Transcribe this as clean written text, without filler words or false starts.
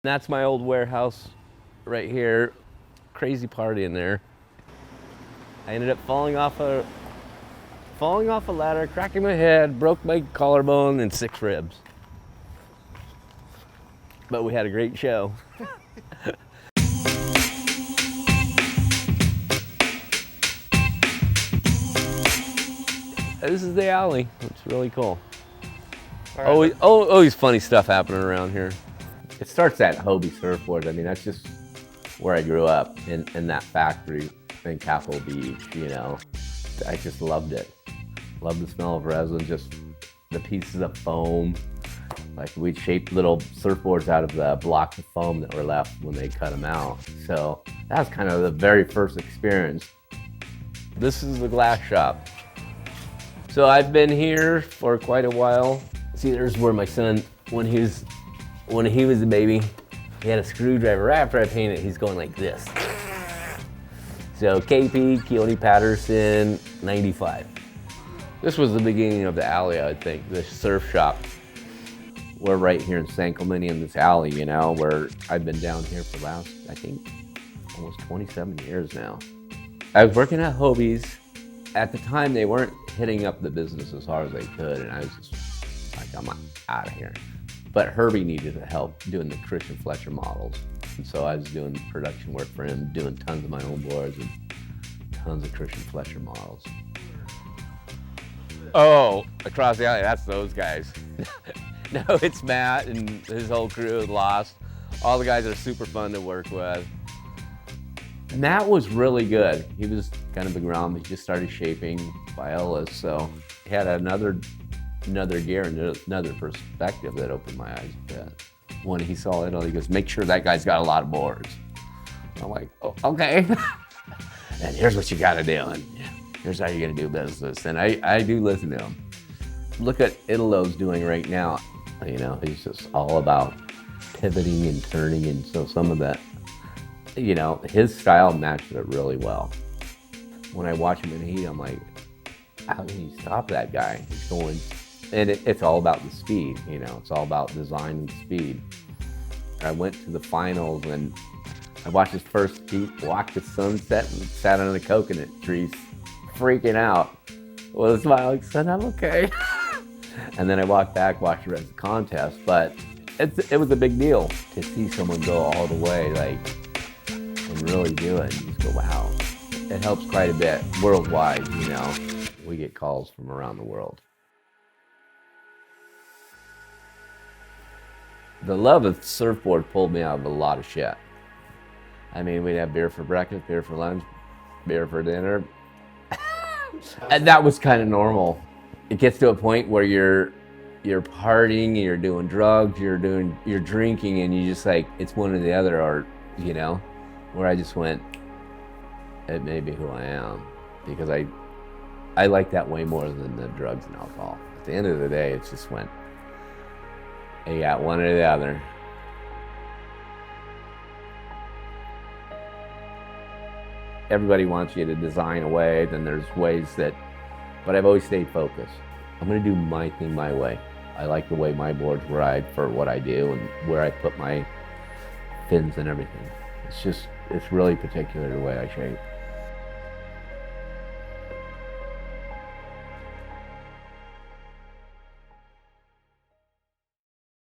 That's my old warehouse right here. Crazy party in there. I ended up falling off a ladder, cracking my head, broke my collarbone and 6 ribs. But we had a great show. This is the alley. It's really cool. Always funny stuff happening around here. It starts at Hobie Surfboard. I mean, that's just where I grew up, in that factory in Capitol Beach, you know. I just loved it. Loved the smell of resin, just the pieces of foam. Like, we'd shape little surfboards out of the blocks of foam that were left when they cut them out. So that was kind of the very first experience. This is the glass shop. So I've been here for quite a while. See, there's where my son, when he was a baby, he had a screwdriver. Right after I painted it, he's going like this. So KP, Timmy Patterson, 95. This was the beginning of the alley, I think, the surf shop. We're right here in San Clemente in this alley, you know, where I've been down here for the last, I think, almost 27 years now. I was working at Hobie's. At the time, they weren't hitting up the business as hard as they could, and I was just like, I'm out of here. But Herbie needed help doing the Christian Fletcher models. And so I was doing production work for him, doing tons of my own boards and tons of Christian Fletcher models. Oh, across the alley, that's those guys. No, it's Matt and his whole crew at Lost. All the guys are super fun to work with. Matt was really good. He was kind of a grom. He just started shaping Violas, so he had another gear and another perspective that opened my eyes a bit. When he saw it, he goes, make sure that guy's got a lot of boards. I'm like, oh, okay. And here's what you gotta do, and here's how you're gonna do business. And I do listen to him. Look at Italo's doing right now. You know, he's just all about pivoting and turning, and so some of that, you know, his style matched it really well. When I watch him in heat, I'm like, how can you stop that guy? He's going, and it's all about the speed, you know, it's all about design and speed. I went to the finals and I watched his first heat, walked the sunset and sat under the coconut trees, freaking out with a smile, like, son, I'm okay. And then I walked back, watched the rest of the contest, but it was a big deal to see someone go all the way, like, and really do it. And you just go, wow. It helps quite a bit worldwide, you know. We get calls from around the world. The love of surfboard pulled me out of a lot of shit. I mean, we'd have beer for breakfast, beer for lunch, beer for dinner. And that was kind of normal. It gets to a point where you're partying, you're doing drugs, you're drinking, and you just like, it's one or the other, or, you know, where I just went, it may be who I am, because I like that way more than the drugs and alcohol. At the end of the day, it just went, you got one or the other. Everybody wants you to design a way, then there's ways that, but I've always stayed focused. I'm gonna do my thing my way. I like the way my boards ride for what I do and where I put my fins and everything. It's really particular the way I shape.